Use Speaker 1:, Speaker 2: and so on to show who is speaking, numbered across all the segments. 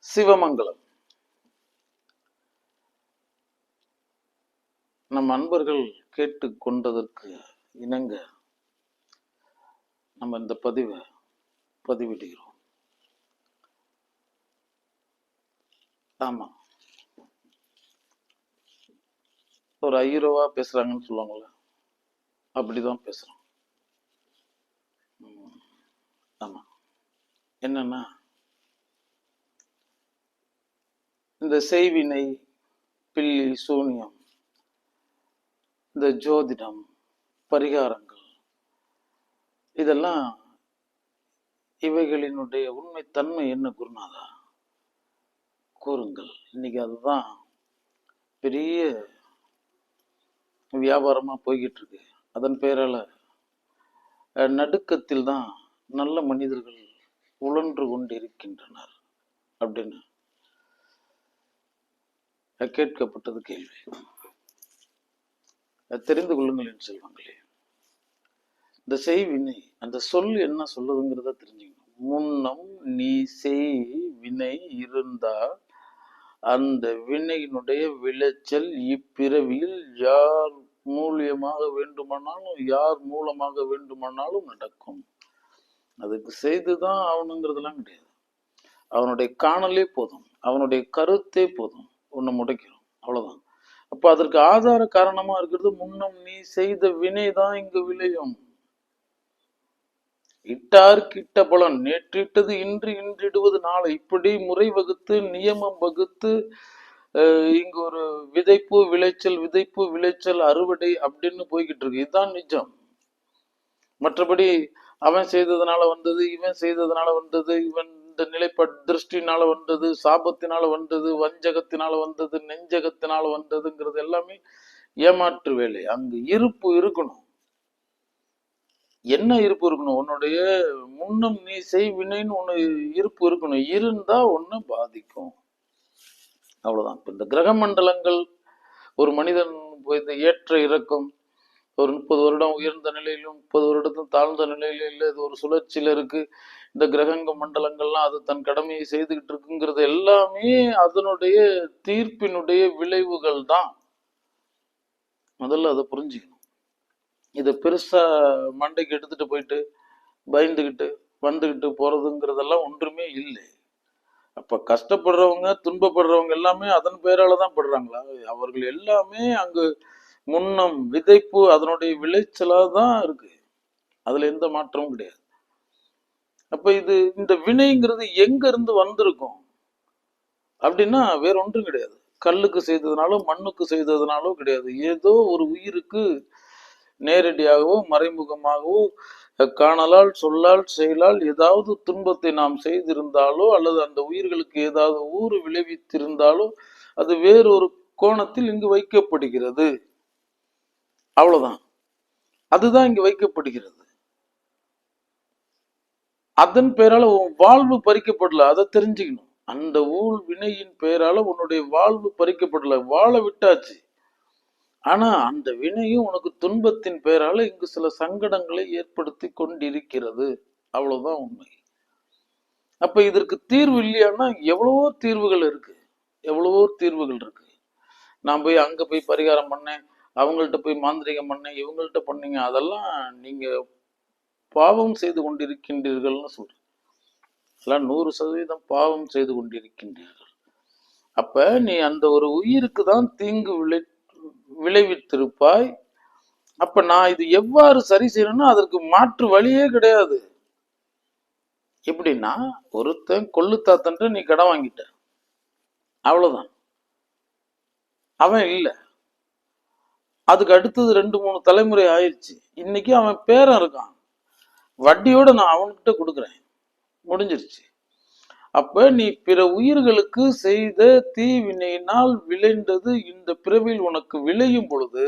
Speaker 1: சிவமங்கலம். நம் அன்பர்கள் கேட்டு கொண்டதற்கு இணங்க நம்ம இந்த பதிவை பதிவிடுகிறோம். ஆமா, ஒரு 5 ரூபா பேசுறாங்கன்னு சொல்லுவாங்கல்ல, அப்படிதான் பேசுறோம். ஆமா, என்னன்னா இந்த செய்வினை, பில்லி, சூனியம், இந்த ஜோதிடம், பரிகாரங்கள், இதெல்லாம் இவைகளினுடைய உண்மை தன்மை என்ன குருநாதா கூறுங்கள். இன்னைக்கு அதுதான் பெரிய வியாபாரமா போய்கிட்டு இருக்கு. அதன் பேரால நடுக்கத்தில் தான் நல்ல மனிதர்கள் உழன்று கொண்டிருக்கின்றனர் அப்படின்னு கேட்கப்பட்டது கேள்வி. தெரிந்து கொள்ளுங்கள் என் செல்வங்களே. இந்த செய்வினை, அந்த சொல் என்ன சொல்லுதுங்கிறத தெரிஞ்சுக்கணும். முன்னம் நீ செய் வினை இருந்தால் அந்த வினையினுடைய விளைச்சல் இப்பிறவியில் யார் மூலியமாக வேண்டுமானாலும் யார் மூலமாக வேண்டுமானாலும் நடக்கும். அதுக்கு செய்துதான் ஆகணுங்கிறதுலாம் கிடையாது. அவனுடைய காணலே போதும், அவனுடைய கருத்தே போதும், ஒண்ணு முடைக்கிறோம், அவ்வளவுதான். அப்ப அதற்கு ஆதார காரணமா இருக்கிறது முன்னம் நீ செய்த வினைதான் இங்கு விளையும். இட்டார்க்கு இட்ட பலன், நேற்றிட்டது இன்று, இன்றிடுவது நாளை, இப்படி முறை வகுத்து நியமம் வகுத்து இங்க ஒரு விதைப்பு விளைச்சல், விதைப்பு விளைச்சல், அறுவடை அப்படின்னு போய்கிட்டு இருக்கு. இதுதான் நிஜம். மற்றபடி அவன் செய்ததுனால வந்தது, இவன் செய்ததுனால வந்தது, இவன் இந்த நிலைப்பாடு திருஷ்டினால வந்தது, சாபத்தினால வந்தது, வஞ்சகத்தினால வந்தது, நெஞ்சகத்தினால வந்ததுங்கிறது எல்லாமே ஏமாற்று வேலை. அங்கு இருப்பு இருக்கணும். என்ன இருப்பு இருக்கணும்? உன்னுடைய முன்னம் நீ செய் வினைன்னு ஒண்ணு இருப்பு இருக்கணும். இருந்தா ஒண்ணு பாதிக்கும், அவ்வளவுதான். இப்ப இந்த கிரக மண்டலங்கள், ஒரு மனிதன் இந்த ஏற்ற இறக்கம், ஒரு 30 வருடம் உயர்ந்த நிலையிலும் 30 வருடத்தும் தாழ்ந்த நிலையிலும் இல்லை, இது ஒரு சுழற்சியில இருக்கு. இந்த கிரகங்க மண்டலங்கள்லாம் அது தன் கடமையை செய்துகிட்டு இருக்குங்கிறது எல்லாமே அதனுடைய தீர்ப்பினுடைய விளைவுகள் தான். முதல்ல அதை புரிஞ்சுக்கணும். இதை பெருசா மண்டைக்கு எடுத்துட்டு போயிட்டு பயந்துகிட்டு வந்துகிட்டு போறதுங்கிறதெல்லாம் ஒன்றுமே இல்லை. அப்ப கஷ்டப்படுறவங்க, துன்பப்படுறவங்க எல்லாமே அதன் பேராலதான் படுறாங்களா? அவர்கள் எல்லாமே அங்கு முன்னம் விதைப்பு அதனுடைய விளைச்சலா தான் இருக்கு. அதுல எந்த மாற்றமும் கிடையாது. அப்ப இது இந்த வினைங்கிறது எங்க இருந்து வந்திருக்கும் அப்படின்னா வேற ஒன்றும் கிடையாது. கல்லுக்கு செய்ததுனாலோ மண்ணுக்கு செய்ததுனாலோ கிடையாது. ஏதோ ஒரு உயிருக்கு நேரடியாகவோ மறைமுகமாகவோ காணலால் சொல்லால் செயலால் ஏதாவது துன்பத்தை நாம் செய்திருந்தாலோ அல்லது அந்த உயிர்களுக்கு ஏதாவது ஊறு விளைவித்திருந்தாலோ அது வேறொரு கோணத்தில் இங்கு வைக்கப்படுகிறது, அவ்வளவுதான். அதுதான் இங்கு வைக்கப்படுகிறது. அதன் பேரால உன் வாழ்வு பறிக்கப்படல, அதை தெரிஞ்சுக்கணும். அந்த ஊழ் வினையின் பேரால உன்னுடைய வாழ்வு பறிக்கப்படல, வாழ விட்டாச்சு. ஆனா அந்த வினையும் உனக்கு துன்பத்தின் பேரால இங்கு சில சங்கடங்களை ஏற்படுத்தி கொண்டிருக்கிறது, அவ்வளவுதான் உண்மை. அப்ப இதற்கு தீர்வு இல்லையான்னா எவ்வளவோ தீர்வுகள் இருக்கு, எவ்வளவோ தீர்வுகள் இருக்கு. நான் போய் அங்க போய் பரிகாரம் பண்ணேன், அவங்கள்ட்ட போய் மாந்திரிகம் பண்ணேன், இவங்கள்ட்ட பண்ணீங்க, அதெல்லாம் நீங்க பாவம் செய்து கொண்டிருக்கின்றீர்கள்னு சொல்றேன். அதெல்லாம் 100% பாவம் செய்து கொண்டிருக்கின்றீர்கள். அப்ப நீ அந்த ஒரு உயிருக்கு தான் தீங்கு விளைவித்திருப்பாய். அப்ப நான் இது எவ்வாறு சரி செய்யணும்னா அதற்கு மாற்று வழியே கிடையாது. எப்படின்னா, ஒருத்தன் கொள்ளுத்தாத்தன்ட்டு நீ கடன் வாங்கிட்ட, அவ்வளவுதான். அவன் இல்ல, அதுக்கு அடுத்தது 2-3 தலைமுறை ஆயிடுச்சு. இன்னைக்கு அவன் பேரன் இருக்கான், வட்டியோட நான் அவன்கிட்ட கொடுக்குறேன், முடிஞ்சிருச்சு. அப்ப நீ பிற உயிர்களுக்கு செய்த தீவினையினால் விளைந்தது இந்த பிறவியில் உனக்கு விளையும் பொழுது,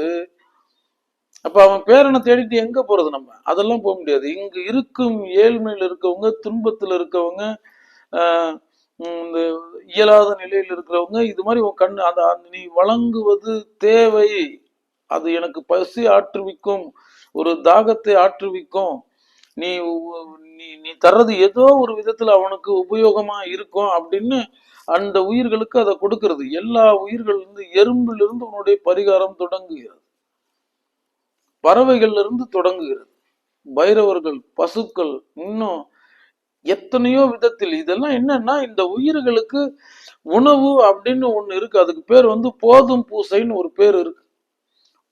Speaker 1: அப்ப அவன் பேரனை தேடிட்டு எங்க போறது? நம்ம அதெல்லாம் போக முடியாது. இங்கு இருக்கும் ஏழ்மையில் இருக்கவங்க, துன்பத்துல இருக்கவங்க, இந்த இயலாத நிலையில் இருக்கிறவங்க, இது மாதிரி உன் கண் நீ வழங்குவது தேவை. அது எனக்கு பசி ஆற்றுவிக்கும், ஒரு தாகத்தை ஆற்றுவிக்கும், நீ நீ நீ தர்றது ஏதோ ஒரு விதத்துல அவனுக்கு உபயோகமா இருக்கும் அப்படின்னு அந்த உயிர்களுக்கு அதை கொடுக்கிறது. எல்லா உயிர்கள் இருந்து எறும்பிலிருந்து உன்னுடைய பரிகாரம் தொடங்குகிறது, பறவைகள்ல இருந்து தொடங்குகிறது, பைரவர்கள், பசுக்கள், இன்னும் எத்தனையோ விதத்தில். இதெல்லாம் என்னன்னா இந்த உயிர்களுக்கு உணவு அப்படின்னு ஒண்ணு இருக்கு. அதுக்கு பேர் வந்து போதும் பூசைன்னு ஒரு பேர் இருக்கு.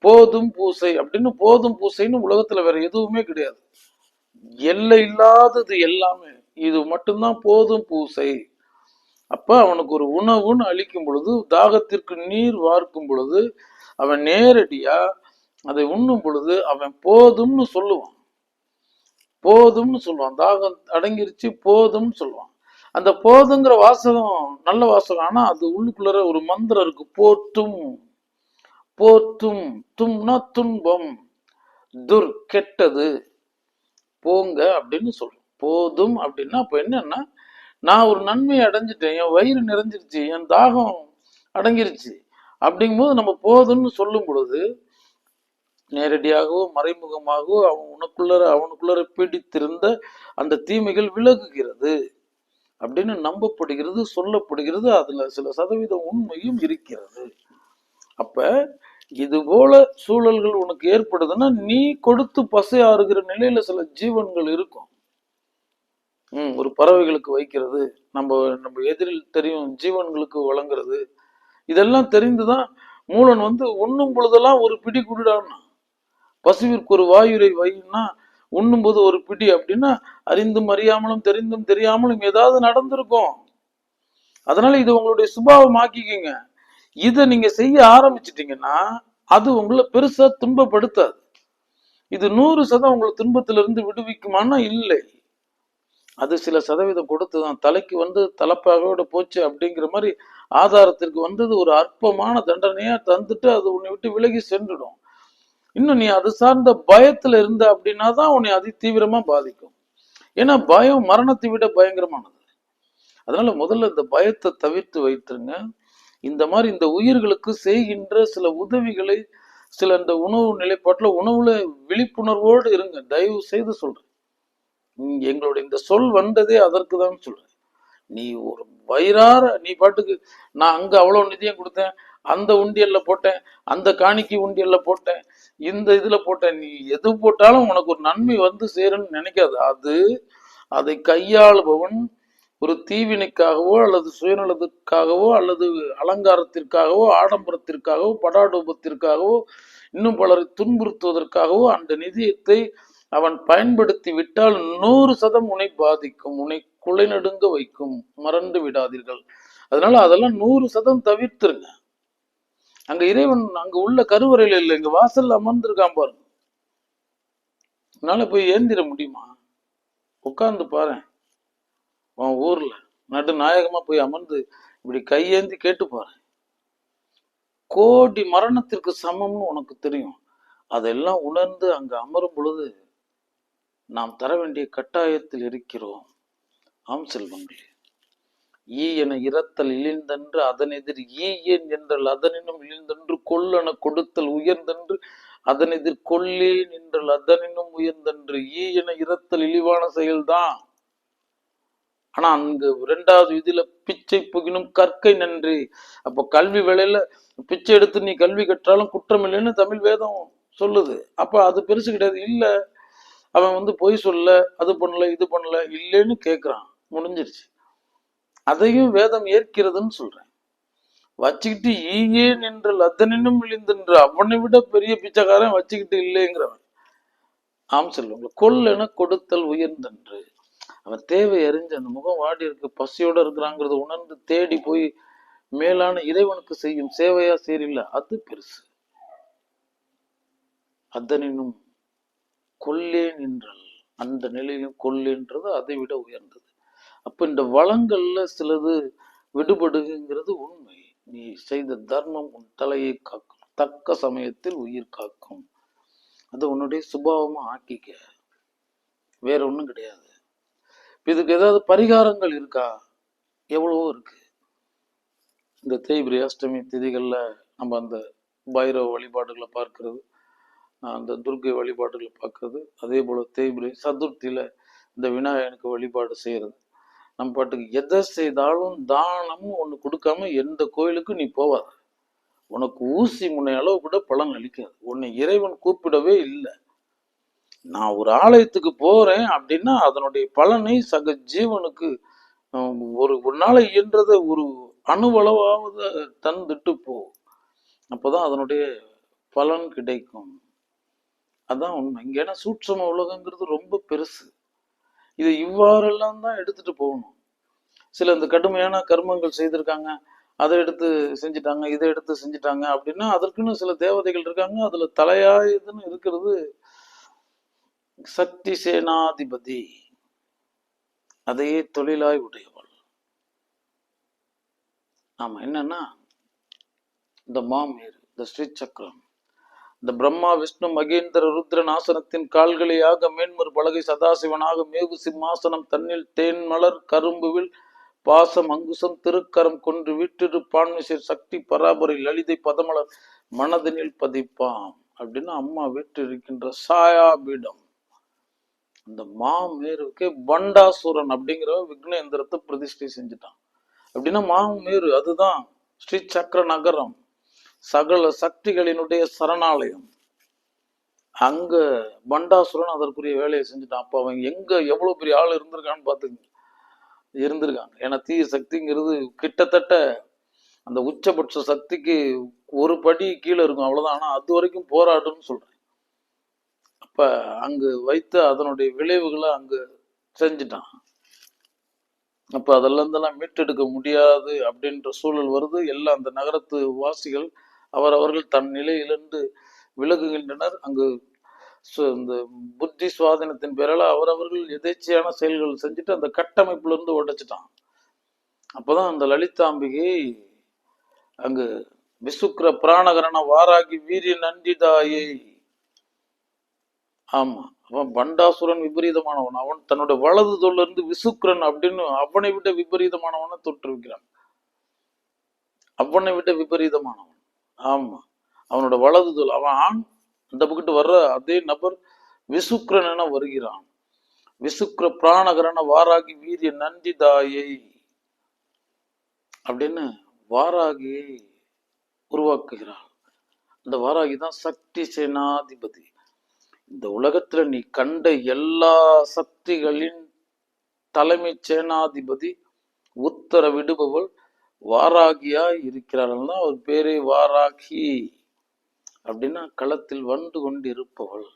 Speaker 1: போதும் பூசை அப்படின்னு, போதும் பூசைன்னு உலகத்துல வேற எதுவுமே கிடையாது. எல்லை இல்லாதது எல்லாமே, இது மட்டும்தான் போதும் பூசை. அப்ப அவனுக்கு ஒரு உணவுன்னு அளிக்கும் பொழுது, தாகத்திற்கு நீர் வார்க்கும் பொழுது, அவன் நேரடியா அதை உண்ணும் பொழுது அவன் போதும்னு சொல்லுவான். போதும்னு சொல்லுவான். தாகம் அடங்கிருச்சு போதும்னு சொல்லுவான். அந்த போதுங்கிற வாசகம் நல்ல வாசகம். ஆனா அது உள்ளுக்குள்ள ஒரு மந்திரம் இருக்கு. போற்றும், போற்றும், தும்னா துன்பம், துர் கெட்டது, போங்க அப்படின்னு சொல்றோம். போதும் அப்படின்னா அப்ப என்னன்னா, நான் ஒரு நன்மையை அடைஞ்சிட்டேன், என் வயிறு நிறைஞ்சிருச்சு, என் தாகம் அடங்கிருச்சு அப்படிங்கும்போது நம்ம போதும்னு சொல்லும் பொழுது நேரடியாகவோ மறைமுகமாகவோ அவனுக்குள்ளர பீடித்திருந்த அந்த தீமைகள் விலகுகிறது அப்படின்னு நம்பப்படுகிறது, சொல்லப்படுகிறது. அதுல சில சதவீதம் உண்மையும் இருக்கிறது. அப்ப இது போல சூழல்கள் உனக்கு ஏற்படுதுன்னா நீ கொடுத்து பசை ஆறுகிற நிலையில சில ஜீவன்கள் இருக்கும். ஒரு பறவைகளுக்கு வைக்கிறது, நம்ம நம்ம எதிரில் தெரியும் ஜீவன்களுக்கு வழங்குறது, இதெல்லாம் தெரிந்துதான் மூலன் வந்து உண்ணும் பொழுதெல்லாம் ஒரு பிடி குடிடான்னா, பசுவிற்கு ஒரு வாயுரை வைன்னா உண்ணும் போது ஒரு பிடி அப்படின்னா, அறிந்தும் அறியாமலும் தெரிந்தும் தெரியாமலும் ஏதாவது நடந்திருக்கும். அதனால இது உங்களுடைய சுபாவம் ஆக்கிக்கங்க. இதை நீங்க செய்ய ஆரம்பிச்சிட்டீங்கன்னா அது உங்களை பெருசா துன்பப்படுத்தாது. இது 100% உங்களை துன்பத்திலிருந்து விடுவிக்குமானா இல்லை. அது சில சதவீதம் கொடுத்துதான். தலைக்கு வந்து தலைப்பாகோட போச்சு அப்படிங்கிற மாதிரி ஆதாரத்திற்கு வந்தது ஒரு அற்பமான தண்டனையா தந்துட்டு அது உன்னை விட்டு விலகி சென்றுடும். இன்னும் நீ அது சார்ந்த பயத்துல இருந்த அப்படின்னா தான் உன்னை அதி தீவிரமா பாதிக்கும். ஏன்னா பயம் மரணத்தை விட பயங்கரமானது. அதனால முதல்ல இந்த பயத்தை தவிர்த்து வைத்துருங்க. இந்த மாதிரி இந்த உயிர்களுக்கு செய்கின்ற சில உதவிகளை, சில இந்த உணவு நிலைப்பாட்டுல உணவுல விழிப்புணர்வோடு இருங்க, தயவு செய்து சொல்றேன். எங்களுடைய இந்த சொல் வந்ததே அதற்கு தான் சொல்றேன். நீ ஒரு வயிறார நீ பாட்டுக்கு நான் அங்க அவ்வளவு நிதியம் கொடுத்தேன், அந்த உண்டியல்ல போட்டேன், அந்த காணிக்கை உண்டியல்ல போட்டேன், இந்த இதுல போட்டேன், நீ எது போட்டாலும் உனக்கு ஒரு நன்மை வந்து சேரும்னு நினைக்காது. அது அதை கையாளுபவன் ஒரு தீவினைக்காகவோ அல்லது சுயநலத்துக்காகவோ அல்லது அலங்காரத்திற்காகவோ ஆடம்பரத்திற்காகவோ படாடோபத்திற்காகவோ இன்னும் பலரை துன்புறுத்துவதற்காகவோ அந்த நிதியத்தை அவன் பயன்படுத்தி விட்டால் 100% உன்னை பாதிக்கும், உன்னை குலை நடுங்க வைக்கும். மறந்து விடாதீர்கள். அதனால அதெல்லாம் 100% தவிர்த்துருங்க. அங்க இறைவன் அங்க உள்ள கருவறையில இல்லை, இங்க வாசல்ல அமர்ந்திருக்கான் பாருங்க. அதனால போய் ஏந்திர முடியுமா? உட்கார்ந்து பாரு, உன் ஊர்ல நடுநாயகமா போய் அமர்ந்து இப்படி கையேந்தி கேட்டு பாரு. கோடி மரணத்திற்கு சமம்னு உனக்கு தெரியும். அதெல்லாம் உணர்ந்து அங்க அமரும் பொழுது நாம் தர வேண்டிய கட்டாயத்தில் இருக்கிறோம். ஆம் செல்வங்களே, ஈ என இரத்தல் இழிந்தன்று அதனெதிர் ஈ ஏன் என்றால் அதனினும் இழிந்தன்று கொல்லென கொடுத்தல் உயர்ந்தன்று அதனெதிர் கொல்லேன் என்றால் அதனினும் உயர்ந்தன்று. ஈ என இரத்தல் இழிவான செயல்தான். ஆனா அங்க 2வது இதுல பிச்சை புகினும் கற்கை நன்றி. அப்ப கல்வி வேலையில பிச்சை எடுத்து நீ கல்வி கற்றாலும் குற்றம் இல்லைன்னு தமிழ் வேதம் சொல்லுது. அப்ப அது பெருசு கிடையாது. இல்ல அவன் வந்து பொய் சொல்ல, அது பண்ணல இது பண்ணல இல்லைன்னு கேட்கிறான், முடிஞ்சிருச்சு. அதையும் வேதம் ஏற்கிறதுன்னு சொல்றேன். வச்சுக்கிட்டு ஈயேன் என்றால் அதனினும் இழிந்தென்று அவனை விட பெரிய பிச்சைக்காரன் வச்சுக்கிட்டு இல்லைங்கிறவன். ஆம் செல்வங்க, கொல்லென கொடுத்தல் உயர்ந்தன்று. அவன் தேவை அறிஞ்சு அந்த முகம் வாடி இருக்கு, பசியோட இருக்கிறாங்கிறத உணர்ந்து தேடி போய் மேலான இறைவனுக்கு செய்யும் சேவையா சரியில்ல, அது பெருசு. அதனினும் கொல்லேன் என்றால் அந்த நிலையிலும் கொல்லேன்றது அதை விட உயர்ந்தது. அப்ப இந்த வளங்கள்ல சிலது விடுபடுகிறது உண்மை. நீ செய்த தர்மம் உன் தலையை காக்கும், தக்க சமயத்தில் உயிர் காக்கும். அது உன்னுடைய சுபாவமா ஆக்கிக்க, வேற ஒண்ணும் கிடையாது. இதுக்கு ஏதாவது பரிகாரங்கள் இருக்கா? எவ்வளவோ இருக்கு. இந்த தேய்பிரை அஷ்டமி திதிகள்ல நம்ம அந்த பைரவ வழிபாடுகளை பார்க்கிறது, அந்த துர்க்கை வழிபாடுகளை பார்க்கறது, அதே போல் தேய்பிரை சதுர்த்தியில் இந்த விநாயகனுக்கு வழிபாடு செய்கிறது. நம்ம பாட்டுக்கு எதை செய்தாலும் தானம்னு ஒன்று கொடுக்காம எந்த கோயிலுக்கும் நீ போவாத. உனக்கு ஊசி முனை அளவு கூட பலன் அளிக்காது. உன்னை இறைவன் கூப்பிடவே இல்லை. நான் ஒரு ஆலயத்துக்கு போறேன் அப்படின்னா அதனுடைய பலனை சக ஜீவனுக்கு ஒரு நாளை இயன்றத ஒரு அணுவளவாவது தந்துட்டு போ. அப்போதான் அதனுடைய பலன் கிடைக்கும். அதான் உண்மை. இங்க ஏன்னா சூட்சம உலகங்கிறது ரொம்ப பெருசு. இதை இவ்வாறெல்லாம் தான் எடுத்துட்டு போகணும். சில இந்த கடுமையான கர்மங்கள் செய்திருக்காங்க, அதை எடுத்து செஞ்சுட்டாங்க, இதை எடுத்து செஞ்சுட்டாங்க அப்படின்னா அதற்குன்னு சில தேவதைகள் இருக்காங்க. அதுல தலையாயதுன்னு இருக்கிறது சக்தி சேனாதிபதி, அதையே தொழிலாய் உடையவள். ஆமா, என்னன்னா இந்த மாமேரு, இந்த ஸ்ரீ சக்கரம், இந்த பிரம்மா விஷ்ணு மகேந்திர ருத்ரன் ஆசனத்தின் கால்களையாக மேன்மறு பலகை சதாசிவனாக மேகு சிம்மாசனம் தன்னில் தேன் மலர் கரும்புவில் பாசம் அங்குசம் திருக்கரம் கொன்று வீட்டிரு பான்மிசைர் சக்தி பராபரை லலிதை பதமலர் மனதினில் பதிப்பாம் அப்படின்னு அம்மா வீட்டிருக்கின்ற சாயாபீடம். அந்த மாமேருக்கே பண்டாசுரன் அப்படிங்கிற விக்னேந்திரத்தை பிரதிஷ்டை செஞ்சுட்டான். அப்படின்னா மாமேரு அதுதான் ஸ்ரீ சக்கர நகரம், சகல சக்திகளினுடைய சரணாலயம். அங்க பண்டாசுரன் அதற்குரிய வேலையை செஞ்சுட்டான். அப்ப அவன் எங்க எவ்வளவு பெரிய ஆள் இருந்திருக்கான்னு பாத்துங்க. இருந்திருக்காங்க. ஏன்னா தீய சக்திங்கிறது கிட்டத்தட்ட அந்த உச்சபட்ச சக்திக்கு ஒரு படி கீழே இருக்கும், அவ்வளவுதான். ஆனா அது வரைக்கும் போராடுன்னு சொல்றேன். அப்ப அங்கு வைத்து அதனுடைய விளைவுகளை அங்கு செஞ்சுட்டான். அப்ப அதெல்லாம் மீட்டெடுக்க முடியாது அப்படின்ற சூழல் வருது. எல்லாம் அந்த நகரத்து வாசிகள் அவர்கள் தன் நிலையிலிருந்து விலகுகின்றனர். அங்கு இந்த புத்தி சுவாதீனத்தின் பேரால அவர்கள் எதேச்சையான செயல்கள் செஞ்சுட்டு அந்த கட்டமைப்புல இருந்து உடைச்சிட்டான். அப்பதான் அந்த லலிதாம்பிகை அங்கு விசுக்கிர பிராணகரண வாராகி வீரிய நந்திதாயை. ஆமா, அவன் பண்டாசுரன் விபரீதமானவன். அவன் தன்னுடைய வலது தோல்ல இருந்து விசுக்கிரன் அப்படின்னு அவனை விட விபரீதமானவனை தோற்றுவிக்கிறான். அவனை விட விபரீதமானவன். ஆமா, அவனோட வலது தோல். அவன் ஆண், அந்த பக்கத்து வர்ற அதே நபர் விசுக்கிரன் என வருகிறான். விசுக்கிர பிராணகரண வாராகி வீரிய நந்திதாயை அப்படின்னு வாராகியை உருவாக்குகிறாள். அந்த வாராகி தான் சக்தி சேனாதிபதி. இந்த உலகத்துல நீ கண்ட எல்லா சக்திகளின் தலைமை சேனாதிபதி, உத்தரவிடுபவள் வாராகியா இருக்கிறார்கள். அவர் பேரே வாராகி. அப்படின்னா களத்தில் வந்து கொண்டு இருப்பவள்,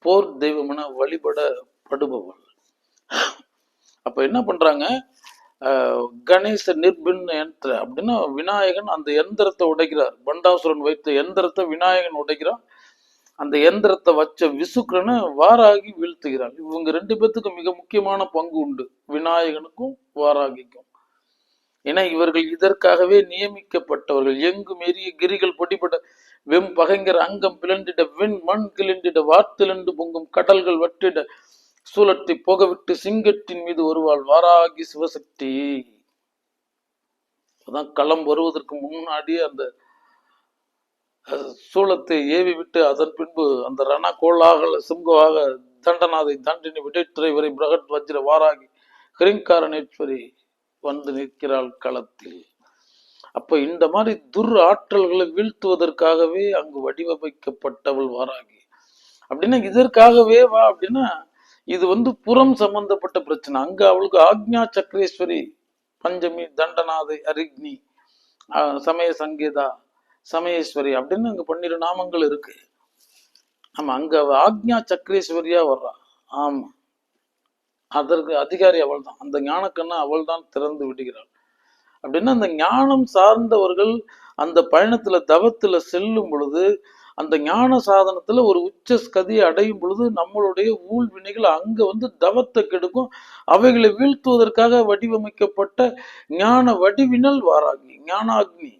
Speaker 1: போர் தெய்வமென வழிபடப்படுபவள். அப்ப என்ன பண்றாங்க, கணேச நிர்பின் யந்திர அப்படின்னா விநாயகன் அந்த எந்திரத்தை உடைக்கிறார். பண்டாசுரன் வைத்த எந்திரத்தை விநாயகன் உடைக்கிறான். அந்த எந்திரத்தை வச்ச விசுக்கிரனை வாராகி வீழ்த்துகிறாள். இவங்க ரெண்டு பேர்த்துக்கும் மிக முக்கியமான பங்கு உண்டு, விநாயகனுக்கும் வாராகிக்கும். ஏன்னா இவர்கள் இதற்காகவே நியமிக்கப்பட்டவர்கள். எங்கும் எரிய கிரிகள் பொடிப்பட்ட வெம் பகைங்கர் அங்கம் பிளண்டிட வெண் மண் கிளண்டிட வார்த்திலண்டு பொங்கும் கடல்கள் வற்றிட சூலத்தை போகவிட்டு சிங்கத்தின் மீது வருவாள் வாராகி சிவசக்தி. அதான் களம் வருவதற்கு முன்னாடியே அந்த சூலத்தை ஏவி விட்டு அதன் பின்பு அந்த ரண கோளாக சிம்கவாக தண்டனாதை தாண்டினி விடைத்துறை வரை பிரகட் வஜ்ர வாராகி ஹிரிங்காரணேஸ்வரி வந்து நிற்கிறாள் களத்தில். அப்ப இந்த மாதிரி துர் ஆற்றல்களை வீழ்த்துவதற்காகவே அங்கு வடிவமைக்கப்பட்டவள் வாராகி. அப்படின்னா இதற்காகவே வா அப்படின்னா இது புறம் சம்பந்தப்பட்ட பிரச்சனை. அங்க அவளுக்கு ஆக்ஞா சக்கரேஸ்வரி, பஞ்சமி, தண்டநாதை, அரிக்னி, சமய சங்கீதா, சமயேஸ்வரி அப்படின்னு அங்க 12 நாமங்கள் இருக்கு. ஆமா, அங்க ஆக்ஞா சக்கரேஸ்வரியா வர்றா. ஆமா, அதற்கு அதிகாரி அவள் தான். அந்த ஞானக்கண்ணை அவள் தான் திறந்து விடுகிறாள். அப்படின்னா அந்த ஞானம் சார்ந்தவர்கள் அந்த பயணத்துல தவத்துல செல்லும் பொழுது, அந்த ஞான சாதனத்துல ஒரு உச்ச கதியை அடையும் பொழுது நம்மளுடைய ஊழ் வினைகள் அங்க தவத்தை கெடுக்கும். அவைகளை வீழ்த்துவதற்காக வடிவமைக்கப்பட்ட ஞான வடிவினல் வாராகி, ஞானாக்னி.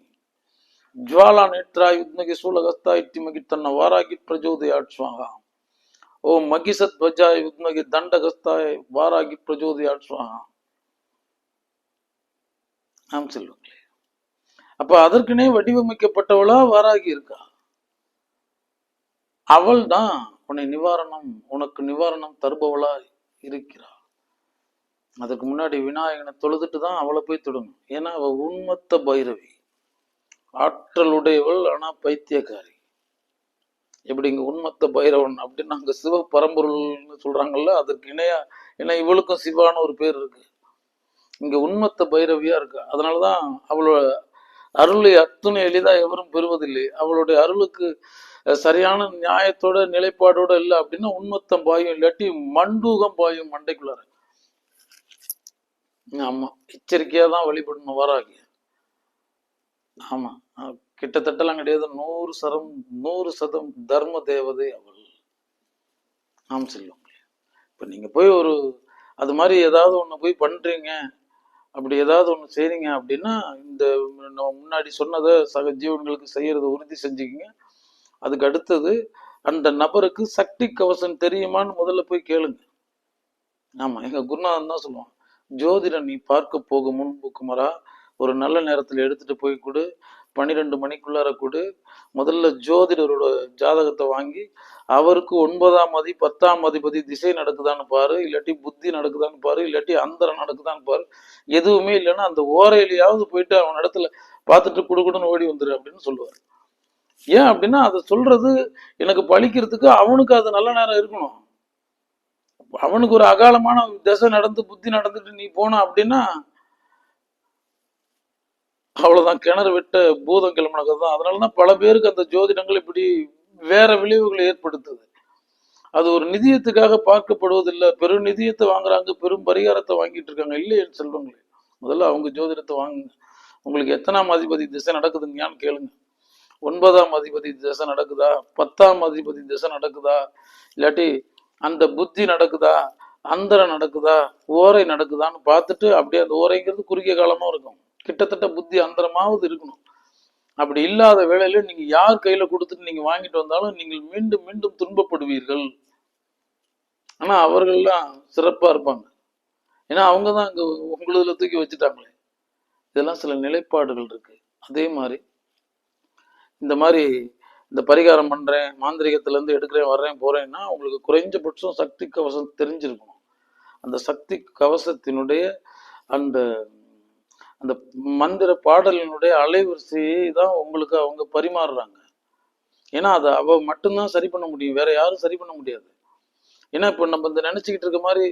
Speaker 1: ஜுவாலா நேத்ராய் உத்மகி சூலகஸ்தா இத்திமகி தன்ன வாராகி பிரஜோதயாட் ஸ்வாகா. ஓம் மகிசத் வஜாய் உத்மகி தண்டகஸ்தாய் வாராகி பிரஜோதயாட் ஸ்வாகா. நாம் செல்வங்களே, அப்ப அதற்குனே வடிவமைக்கப்பட்டவளா வாராகி இருக்கா. அவள் தான் உனக்கு நிவாரணம் தருபவளா இருக்கிறாள். அதுக்கு முன்னாடி விநாயகனை தொழுதுட்டு தான் அவளை போய் தொடணும். ஏன்னா அவ உண்மத்த பைரவி, ஆற்றலுடையவள், ஆனா பைத்தியக்காரி. எப்படி இங்க உண்மத்த பைரவன் அப்படின்னு அங்க சிவ பரம்பொருள்னு சொல்றாங்கல்ல, அதற்கு இணையா. ஏன்னா இவளுக்கும் சிவான ஒரு பேர் இருக்கு. இங்க உண்மத்த பைரவியா இருக்கு. அதனாலதான் அவளோட அருளை அத்துணை எளிதா எவரும் பெறுவதில்லை. அவளுடைய அருளுக்கு சரியான நியாயத்தோட நிலைப்பாடோட இல்லை அப்படின்னா உண்மத்தம் பாயும், இல்லாட்டி மண்டூகம் பாயும் மண்டைக்குள்ளார. ஆமா, எச்சரிக்கையா தான் வழிபடணும் வாராகி. ஆமா, கிட்டத்தட்டலாம் கிடையாது. 100% தர்ம தேவதை அவள். ஆம் செல்வம். இப்ப நீங்க போய் ஒரு அது மாதிரி ஏதாவது ஒண்ணு போய் பண்றீங்க, அப்படி ஏதாவது ஒண்ணு செய்றீங்க அப்படின்னா இந்த முன்னாடி சொன்னதை சக ஜீவன்களுக்கு செய்யறத உறுதி செஞ்சுக்கிங்க. அதுக்கு அடுத்தது அந்த நபருக்கு சக்தி கவசம் தெரியுமான்னு முதல்ல போய் கேளுங்க. ஆமா, எங்க குருநாதன் தான் சொல்லுவான், ஜோதிடன் நீ பார்க்க போகும் முன்பு குமரா ஒரு நல்ல நேரத்தில் எடுத்துட்டு போய் கொடு, 12 மணிக்குள்ளார கொடு. முதல்ல ஜோதிடரோட ஜாதகத்தை வாங்கி அவருக்கு 9ஆம் அதி 10ஆம் அதிபதி திசை நடக்குதான்னு பாரு, இல்லாட்டி புத்தி நடக்குதான்னு பாரு, இல்லாட்டி அந்தரம் நடக்குதான்னு பாரு. எதுவுமே இல்லைன்னா அந்த ஓரையிலையாவது போயிட்டு அவன் இடத்துல பார்த்துட்டு குடுக்குடுன்னு ஓடி வந்துரு அப்படின்னு சொல்லுவார். ஏன் அப்படின்னா அதை சொல்றது எனக்கு பழிக்கிறதுக்கு அவனுக்கு அது நல்ல நேரம் இருக்கணும். அவனுக்கு ஒரு அகாலமான திசை நடந்து புத்தி நடந்துட்டு நீ போன அப்படின்னா அவ்வளவுதான், கிணறு விட்ட பூதம் கிளம்பினது தான். அதனாலதான் பல பேருக்கு அந்த ஜோதிடங்கள் இப்படி வேற விளைவுகளை ஏற்படுத்துது. அது ஒரு நிதியத்துக்காக பார்க்கப்படுவதில்லை. பெரும் நிதியத்தை வாங்குறாங்க, பெரும் பரிகாரத்தை வாங்கிட்டு இருக்காங்க. இல்லையே செல்வங்களே, முதல்ல அவங்க ஜோதிடத்தை வாங்குங்க. உங்களுக்கு எத்தனாம் அதிபதி திசை நடக்குதுங்கன்னு கேளுங்க. 9ஆம் அதிபதி திசை நடக்குதா, 10ஆம் அதிபதி திசை நடக்குதா, இல்லாட்டி அந்த புத்தி நடக்குதா, அந்தரம் நடக்குதா, ஓரை நடக்குதான்னு பார்த்துட்டு அப்படியே அந்த ஓரைங்கிறது குறுகிய காலமா இருக்கும், கிட்டத்தட்ட புத்தி அந்தரமாவது இருக்கணும். அப்படி இல்லாத வேளையில நீங்க யார் கையில கொடுத்துட்டு நீங்க வாங்கிட்டு வந்தாலும் நீங்கள் மீண்டும் மீண்டும் துன்பப்படுவீர்கள். ஆனா அவர்கள்லாம் சிறப்பா இருப்பாங்க. ஏன்னா அவங்கதான் அங்க உங்களதுல தூக்கி வச்சுட்டாங்களே. இதெல்லாம் சில நிலைப்பாடுகள் இருக்கு. அதே மாதிரி இந்த மாதிரி இந்த பரிகாரம் பண்றேன், மாந்திரிகத்துல இருந்து எடுக்கிறேன், வர்றேன், போறேன்னா உங்களுக்கு குறைஞ்சபட்சம் சக்தி கவசம் தெரிஞ்சிருக்கணும். அந்த சக்தி கவசத்தினுடைய அந்த அந்த மந்திர பாடலினுடைய அலைவரிசையை தான் உங்களுக்கு அவங்க பரிமாறுறாங்க. ஏன்னா அதை அவ மட்டும்தான் சரி பண்ண முடியும், வேற யாரும் சரி பண்ண முடியாது. ஏன்னா இப்ப நம்ம இந்த நினைச்சுக்கிட்டு இருக்க மாதிரி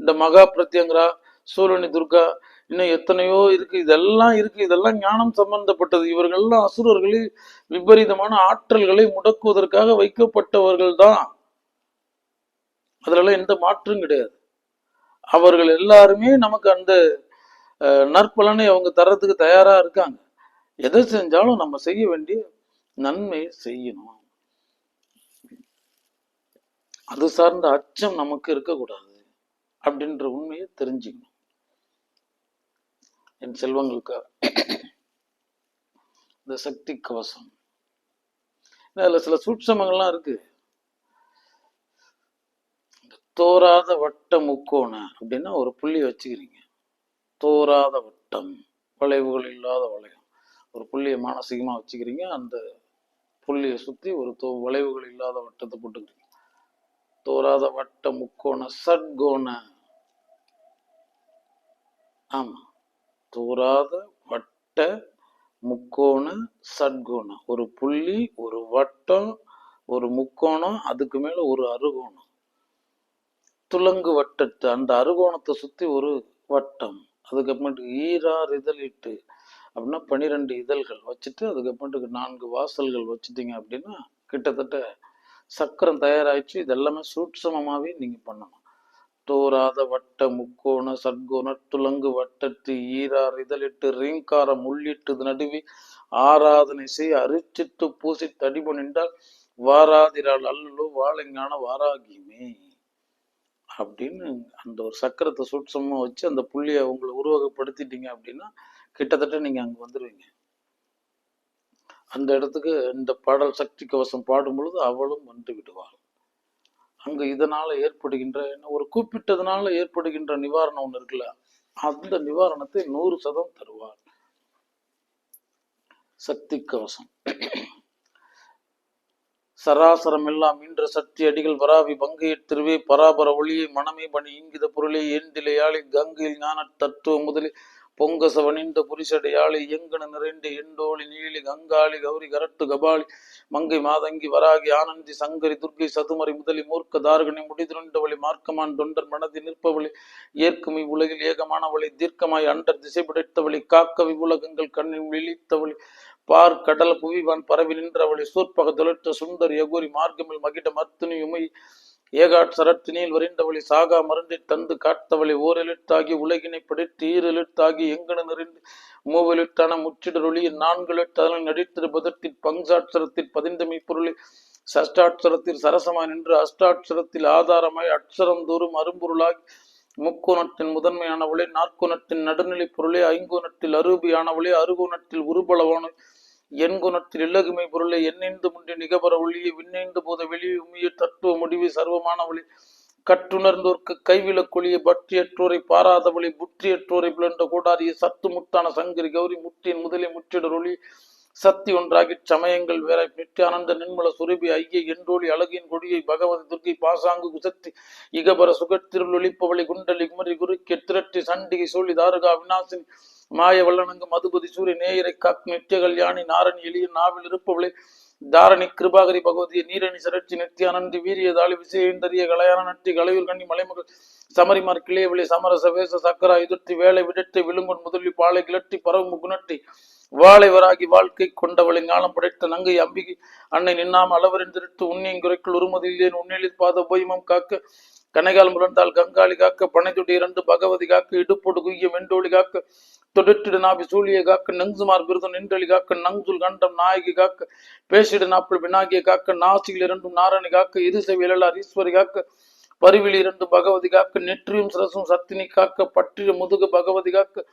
Speaker 1: இந்த மகா பிரத்யங்கரா, சூரணி துர்கா, இன்னும் எத்தனையோ இருக்கு, இதெல்லாம் இருக்கு, இதெல்லாம் ஞானம் சம்பந்தப்பட்டது. இவர்கள்லாம் அசுரர்களில் விபரீதமான ஆற்றல்களை முடக்குவதற்காக வைக்கப்பட்டவர்கள் தான். அதுல எந்த மாற்றும் கிடையாது. அவர்கள் எல்லாருமே நமக்கு அந்த நற்பலனை அவங்க தர்றதுக்கு தயாரா இருக்காங்க. எதை செஞ்சாலும் நம்ம செய்ய வேண்டிய நன்மையை செய்யணும். அது சார்ந்த அச்சம் நமக்கு இருக்கக்கூடாது அப்படின்ற உண்மையை தெரிஞ்சுக்கணும். என் செல்வங்களுக்காக இந்த சக்தி கவசம் அதுல சில சூட்சமங்கள்லாம் இருக்கு. தோராத வட்ட முக்கோண அப்படின்னா ஒரு புள்ளி வச்சுக்கிறீங்க. தோராத வட்டம், வளைவுகள் இல்லாத வளையம், ஒரு புள்ளியை மானசீகமா வச்சுக்கிறீங்க. அந்த புள்ளியை சுத்தி ஒரு வளைவுகள் இல்லாத வட்டத்தை போட்டுக்கிறீங்க. தோராத வட்ட முக்கோண சட்கோண. ஆமா, தோராத வட்ட முக்கோண சட்கோண, ஒரு புள்ளி, ஒரு வட்டம், ஒரு முக்கோணம், அதுக்கு மேல ஒரு அறுகோணம். துலங்கு வட்டத்து அந்த அறுகோணத்தை சுத்தி ஒரு வட்டம். அதுக்கப்புறமேட்டு ஈரார் இதழிட்டு அப்படின்னா 12 இதழ்கள் வச்சுட்டு அதுக்கப்புறமேட்டுக்கு 4 வாசல்கள் வச்சுட்டீங்க அப்படின்னா கிட்டத்தட்ட சக்கரம் தயாராயிடுச்சு. இதெல்லாமே சூட்சமமாவே நீங்க பண்ணணும். தோராத வட்ட முக்கோண சட்கோண துலங்கு வட்டத்து ஈரார் இதழிட்டு ரீங்காரம் உள்ளிட்டு நடுவி ஆராதனை செய் அரிச்சிட்டு பூசி தடிபு நின்றால் வாராதிரால் அல்லலோ வாழைஞான வாராகியுமே அப்படின்னு அந்த ஒரு சக்கரத்தை சூட்சமா வச்சு அந்த புள்ளியை உங்களை உருவகப்படுத்திட்டீங்க அப்படின்னா கிட்டத்தட்ட நீங்க அங்க வந்துருவீங்க. அந்த இடத்துக்கு இந்த பாடல் சக்தி கவசம் பாடும் பொழுது அவளும் வந்து விடுவாள். அங்க இதனால ஏற்படுகின்ற ஒரு கூப்பிட்டதுனால ஏற்படுகின்ற நிவாரணம் ஒண்ணு இருக்குல்ல, அந்த நிவாரணத்தை 100% தருவார் சக்தி கவசம். சராசரம் எல்லாம் இன்ற சக்தி அடிகள் வராவி பங்கையிற் திருவே பராபர ஒளியை மனமே பணி இங்கித பொருளை ஏந்திலையாளி கங்கையில் ஞான தத்துவ முதலில் பொங்கசவனிந்த புரிசடையாளி எங்கன நிறைந்த எண்டோளி நீலி கங்காளி கௌரி கரட்டு கபாலி மங்கை மாதங்கி வராகி ஆனந்தி சங்கரி துர்க்கை சதுமரி முதலி மூர்க்க தாரகனை முடிதிருண்டவளி மார்க்கமான் தொண்டர் மனதி நிற்பவளி ஏற்குமி உலகில் ஏகமானவளை தீர்க்கமாய் அண்டர் திசை படைத்தவளி காக்கவி உலகங்கள் கண்ணில் விழித்தவளி பார் கடல் புவிவான் பரவி நின்றவளை சூற்பக தொழிற்ற சுந்தர் யகுரி மார்க்கமில் மகிட மர்த்துனி உமை ஏகாட் சரத்தினில் வரிந்தவளை சாகா மருந்தை தந்து காத்தவளை ஓரெழுத்தாகி உலகினை படைத்து ஈரெழுத்தாகி எங்கன நிறைந்து மூவெழுத்தான முற்றிடரொளி நான்கெழுத்தாளன் நடித்திருப்பதற்கில் பங்சாட்சரத்தில் பதிந்தமை பொருளை சஷ்டாட்சரத்தில் சரசமாய் நின்று அஷ்டாட்சரத்தில் ஆதாரமாய் அட்சரம் தோறும் அரும்பொருளாகி முக்கோணத்தின் முதன்மையானவளே நாற்கோணத்தின் நடுநிலை பொருளே ஐங்கோணத்தில் அரூபியானவளே அருகோணத்தில் உருபலவான எண்குணத்தில் இலகுமை பொருளை எண்ணெய்ந்து முன்றி நிகபர ஒளியை விண்ணெய்ந்து போத வெளியே உமிய தத்துவ முடிவு சர்வமானவளை கற்றுணர்ந்தோர்க்கு கைவிலக்கொழியை பற்றியற்றோரை பாராதவளை புற்றியற்றோரை பிளண்ட கூடாரிய சத்து முத்தான சங்கரி கௌரி முற்றியின் முதலை முற்றிடர் ஒளி சக்தி ஒன்றாகி சமயங்கள் வேற நித்யானந்த நிர்மல சுரபி ஐய என்றோழி அழகின் கொடியை பகவதி துர்க்கை பாசாங்கு குசத்தி இகபர சுகத்திருள் ஒளிப்பவளை குண்டலி குமரி குறுக்கி திரட்டி சண்டிகை சோழி தாருகா விநாசினி மாய வல்லனங்கு மதுபதி சூரிய நேயரை காக்கும் நித்திய கல்யாணி நாரணி எளிய நாவில் இருப்பவளை தாரணி கிருபாகரி பகவதியை நீரணி சரட்சி நித்தியானந்தி வீரியதாளி விசேந்தரிய கலையான நட்டி கலையூர் கண்ணி மலைமகள் சமரிமார் கிளையவளை சமரச வேச சக்கரா எதிர்த்தி வேலை விடட்டி விழுங்குன் முதலி பாலை கிளட்டி பரவு குணட்டி வாழைவராகி வாழ்க்கை கொண்டவளை ஞானம் படைத்த நங்கை அம்பிகை அன்னை நின்னாம அளவறிந்திருட்டு உன்னியின் குறைக்குள் உருமதில்லேன் உன்னிலில் பாத போய்மம் காக்க கனைகால் முரண்டால் கங்காளி காக்க பனைத்துடி இரண்டு பகவதி காக்க இடுப்போடு குய்ய வெண்டோளி காக்க தொடுத்திடு நாபி சூழியை காக்க நெங்குமார் விருதம் நின்றளி காக்க நங்குல் கண்டம் நாயகி காக்க பேசிடு நாப்பிள் வினாகிய காக்க நாசியில் இரண்டும் நாரணி காக்க இருசை வேளார் ஈஸ்வரி காக்க பரிவில் இரண்டு பகவதி காக்க நெற்றியும் சிரசும் சத்தினி காக்க பற்றிய முதுகு பகவதி காக்க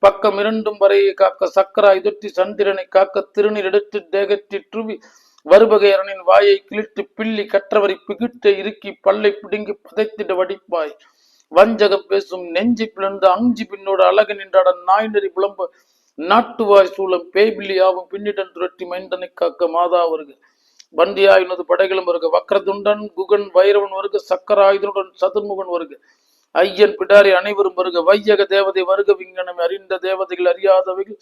Speaker 1: பக்கம் இரண்டும் வரையை காக்க சக்கரா எதிர்த்தி சந்திரனை காக்க திருநீர் எடுத்து தேகத்தி ட்ருவி வருபகையரனின் வாயை கிழித்து பிள்ளி கற்றவரை பிகிட்ட இறுக்கி பல்லை பிடுங்கி பதைத்திட வடிப்பாய் வஞ்சகம் பேசும் நெஞ்சி பிளந்து அஞ்சி பின்னோடு அழகு நின்றாட நாய் நெறி புலம்ப நாட்டுவாய் சூளம் பேய்பிள்ளி ஆகும் பின்னிடன் துரட்டி மைந்தனை காக்க மாதா வருக பந்தியாயினது படைகளும் வருக வக்ரதுண்டன் குகன் வைரவன் வருக சக்கராயுதனுடன் சதுர்முகன் வருக ஐயன் பிடாரி அனைவரும் வருக வையக தேவதை வருக விங்கனம் அறிந்த தேவதைகள் அறியாதவைகள்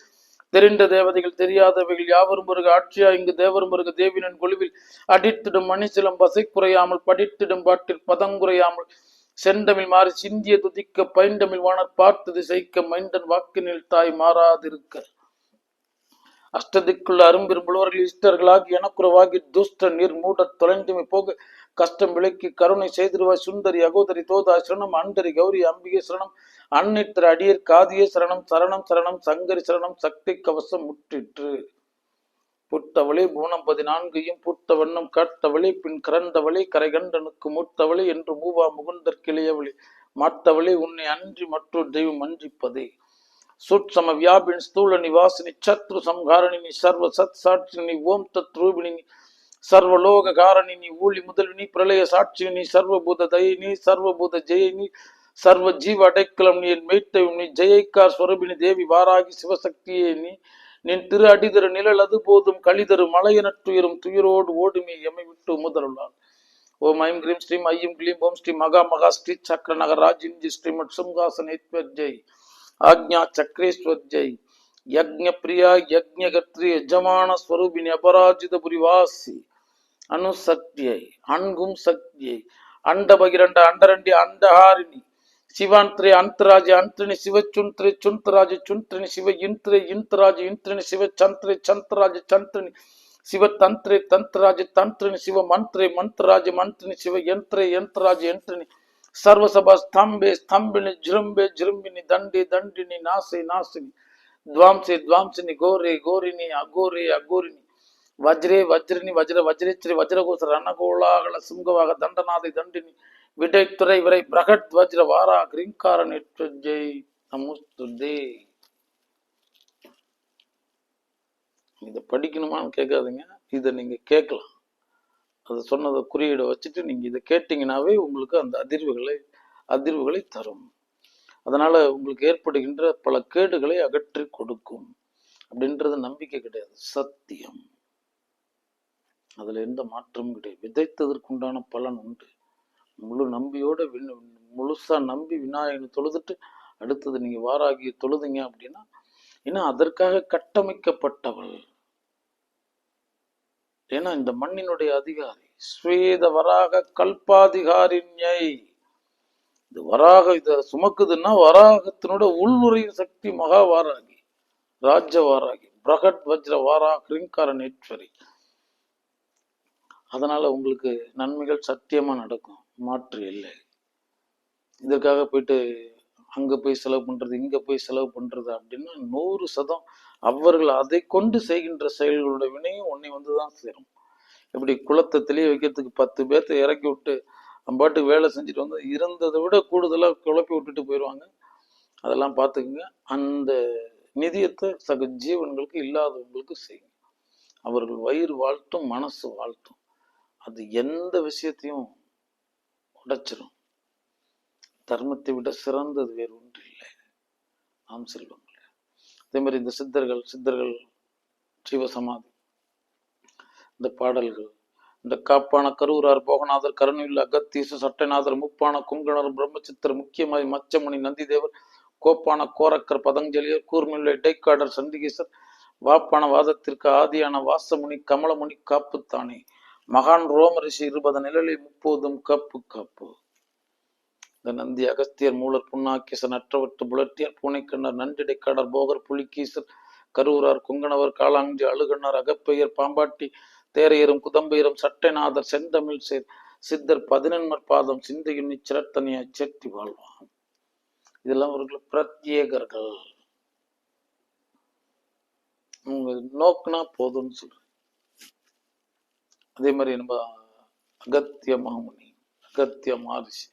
Speaker 1: தெரிந்த தேவதைகள் தெரியாதவைகள் யாவரும் வருக ஆட்சியா இங்கு தேவரும் வருக தேவினன் கொழுவில் அடித்திடும் மணிசிலம் பசை குறையாமல் படித்திடும் பாட்டில் பதங்குறையாமல் செந்தமிழ் மாறி சிந்திய துதிக்க பைந்தமிழ் வாணர் பார்த்தது செய்க மைந்தன் வாக்கினில் தாய் மாறாதிருக்க அஷ்டதிக்குள்ள அரும்பெரும்புலவர்கள் இஷ்டர்களாகி எனக்குறவாகி துஷ்ட நீர் மூட தொலைந்துமை போக கஷ்டம் விளக்கி கருணை செய்திருவாய் சுந்தரி அகோதரி தோதா சரணம் அண்டரி கௌரி அம்பிகை சரணம் அன்னித்திர அடியர் காதிய சரணம் சரணம் சரணம் சங்கரி சரணம் சக்தி கவசம் முற்றிற்று புட்டவளே பூனம் 14 புட்ட வண்ணம் காட்டவளே பின் கரந்தவளே கரைகண்டனுக்கு மூத்தவளே என்று மூவா முகுந்தர் கிளையவளே மாட்டவளே உன்னை அன்றி மற்றொரு தெய்வம் அன்றிப்பதே சூட்சம வியாபின் ஸ்தூல நிவாசினி சத்ரு சம்ஹாரணினி சர்வ சத் சாட்சினி ஓம் தத் ரூபிணி சர்வலோக காரணினி ஊழி முதலினி பிரளய சாட்சினி சர்வபூத தயினி சர்வபூத ஜெயினி சர்வ ஜீவ அடைக்கலம் நீ என் மெய்த்தவும் நீ ஜெயிக்கார் ஸ்வரூபினி தேவி வாராகி சிவசக்தியே நீ நின் திரு அடிதரு நிழல் அது போதும் கழிதரு மலையனற்றுயரும் துயரோடு ஓடுமே எமை விட்டு முதலுள்ளாள் ஓம் ஐம் கிரீம் ஸ்ரீம் ஐயம் கிளீம் ஓம் ஸ்ரீ மகா மகா ஸ்ரீ சக்கர நகராஜிஞ்சி ஸ்ரீமத் சிம்ஹாசனேஸ்வர் ஜெய் ஆக்ஞா சக்கரேஸ்வர் ஜெய் யக்ஞ பிரியா யக்ஞகத்ரி யஜமான ஸ்வரூபினி அபராஜித புரிவாசி அணுசக்தியை அன்கும் சக்தியை அண்ட பகிரண்ட அண்டரண்டி அண்டஹாரிணி சிவாந்திரே அந்தராஜ அந்திரணி சிவ சுந்திரே சுந்தராஜ சுந்திரணி சிவ இந்திரே இந்திராஜ இந்திரணி சிவ சந்திரே சந்திராஜ சந்திரணி சிவ தந்திரே தந்திராஜ தந்திரணி சிவ மந்திரே மந்திராஜ மந்திரணி சிவ யந்திரே யந்திராஜ யந்திரணி சர்வசபா ஸ்தம்பே ஸ்தம்பினி ஜிரும்பே ஜிரும்பினி தண்டே தண்டினி நாசே நாசினி துவாம்சே துவாம்சினி கோரே கோரினி அகோரே அகோரினி வஜ்ரே வஜ்ரினி வஜ்ர வஜ்ரேஸ்வரி வஜ்ரகோச ரணகோலாகல சுங்கவாக தண்டநாதை தண்டினி விடைத்துறை விரை பிரகட் வஜ்ர வாரா கிரீங்கார நெற்று ஜெய் நமுஸ்துதே. இதை படிக்கணுமான்னு கேட்காதுங்க, இதை நீங்க கேட்கலாம். அதை சொன்னதை குறியீடை வச்சுட்டு நீங்க இதை கேட்டீங்கன்னாவே உங்களுக்கு அந்த அதிர்வுகளை தரும். அதனால உங்களுக்கு ஏற்படுகின்ற பல கேடுகளை அகற்றி கொடுக்கும் அப்படின்றது நம்பிக்கை கிடையாது, சத்தியம். அதுல எந்த மாற்றமும் கிடையாது. விதைத்ததற்குண்டான பலன் உண்டு. முழு நம்பியோட முழுசா நம்பி விநாயகனை தொழுதுட்டு அடுத்தது நீங்க வாராகிய தொழுதுங்க அப்படின்னா, ஏன்னா அதற்காக கட்டமைக்கப்பட்டவள். ஏன்னா இந்த மண்ணினுடைய அதிகாரி ஸ்வேத வராக கல்பாதிகாரிஞை. இது வராக இத சுமக்குதுன்னா வராகத்தினோட உள்நுரையின் சக்தி மகா வாராகி, ராஜ்ய வாராகி, பிரகட் வஜ்ர வாரா கிரிங்காரனேஸ்வரி. அதனால உங்களுக்கு நன்மைகள் சத்தியமா நடக்கும், மாற்று இல்லை. இதற்காக போயிட்டு அங்க போய் செலவு பண்றது இங்க போய் செலவு பண்றது அப்படின்னா 100% அவர்கள் அதை கொண்டு செய்கின்ற செயல்களோட வினையும் உன்னை வந்துதான் சேரும். இப்படி குளத்தை தெளிய வைக்கிறதுக்கு 10 பேர்த்த இறக்கி விட்டு பாட்டுக்கு வேலை செஞ்சுட்டு வந்து இருந்ததை விட கூடுதலா குழப்பி விட்டுட்டு போயிடுவாங்க. அதெல்லாம் பார்த்துக்குங்க. அந்த நிதியத்தை சக ஜீவன்களுக்கு இல்லாதவங்களுக்கு செய்யும். அவர்கள் வயிறு வாழ்த்தும், மனசு வாழ்த்தும். அது எந்த விஷயத்தையும் உடைச்சிடும். தர்மத்தை விட சிறந்தது வேறு ஒன்று இல்லை. ஆம் செல்வங்களே. அதே மாதிரி இந்த சித்தர்கள் ஜீவசமாதி, இந்த பாடல்கள், இந்த காப்பான கரூரார் போகநாதர் கருணையுள்ள அகத்தீச சட்டைநாதர் முப்பான குங்கணர் பிரம்மச்சித்தர் முக்கியமாய் மச்சமுனி நந்திதேவர் கோப்பான கோரக்கர் பதஞ்சலியர் கூர்மையுள்ள இடைக்காடர் சண்டிகேசர் வாப்பான வாதத்திற்கு ஆதியான வாசமுனி கமலமுனி காப்புத்தானே மகான் ரோமரிஷி 20 நிழலில் 30 காப்பு காப்பு. இந்த நந்தி அகஸ்தியர் மூலர் புண்ணாக்கீசன் அற்றவட்டு புலட்டியர் பூனைக்கண்ணர் நன்றிடைக்காடர் போகர் புலிகீசர் கரூரார் குங்கணவர் காலாஞ்சி அழுகண்ணர் அகப்பெயர் பாம்பாட்டி தேரையரும் குதம்பையரும் சட்டைநாதர் செந்தமிழ் சித்தர் 11 பாதம் சிந்தையுண்ணி சிரத்தனையை சேர்த்தி வாழ்வான். இதெல்லாம் அவர்கள் பிரத்யேகர்கள். உங்க நோக்குனா போதும்னு சொல்றேன். அதே மாதிரி நம்ம அகத்திய மாமுனி, அகத்திய மகரிஷி,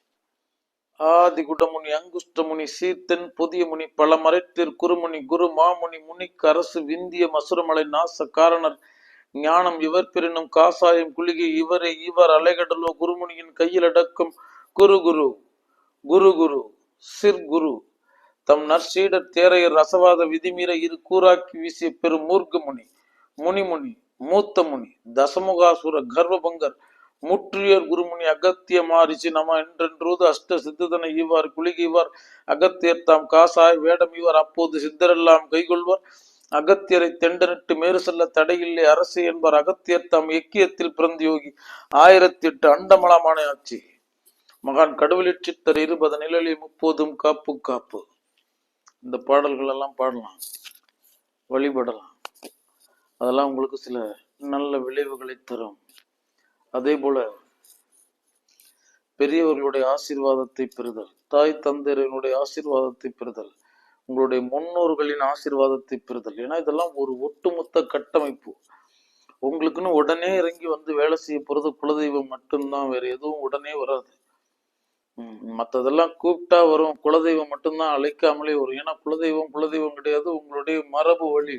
Speaker 1: ஆதி குடமுனி, அங்குஷ்டமுனி, சீர்த்தன் புதிய முனி, பல மறைத்தீர் குருமுனி, குரு மாமுனி, முனிக்கு அரசு விந்திய மசுரமலை நாச காரணர் ஞானம் இவர் பெறினும் காசாயம் குளிகை இவரே இவர் அலைகடலோ குருமுனியின் கையில் அடக்கும் குரு குரு குரு குரு சிற்குரு தம் நற்சீடர் தேரையர் ரசவாத விதிமீற இரு கூறாக்கி வீசிய பெரும் மூர்க்க முனி, முனிமுனி, மூத்த முனி, தசமுகாசுர கர்வபங்கர் முற்றியர் குருமுனி அகத்திய மாரிசி நம என்றென்றோது அஷ்ட சித்ததனை ஈவார் குளிகைவார் அகத்தியர் தாம் காசாய் வேடம் இவர் அப்போது சித்தரெல்லாம் கைகொள்வார் அகத்தியரை தெண்டனிட்டு மேறு செல்ல தடையில்லை அரசு என்பார் அகத்தியர் தாம் எக்கியத்தில் பிறந்த யோகி 1008 அண்டமலமான ஆட்சி மகான் கடவுளிற் சித்தர் 20 நிழலில் 30 காப்பு காப்பு. இந்த பாடல்கள் எல்லாம் பாடலாம், வழிபடலாம். அதெல்லாம் உங்களுக்கு சில நல்ல விளைவுகளை தரும். அதே போல பெரியவர்களுடைய ஆசீர்வாதத்தை பெறுதல், தாய் தந்தையர்களுடைய ஆசீர்வாதத்தை பெறுதல், உங்களுடைய முன்னோர்களின் ஆசீர்வாதத்தை பெறுதல். ஏன்னா இதெல்லாம் ஒரு ஒட்டுமொத்த கட்டமைப்பு. உங்களுக்குன்னு உடனே இறங்கி வந்து வேலை செய்ய போறது குலதெய்வம் மட்டும்தான், வேற எதுவும் உடனே வராது. மற்றதெல்லாம் கூப்பிட்டா வரும், குலதெய்வம் மட்டும்தான் அழைக்காமலே வரும். ஏன்னா குலதெய்வம் கிடையாது, உங்களுடைய மரபு வழி,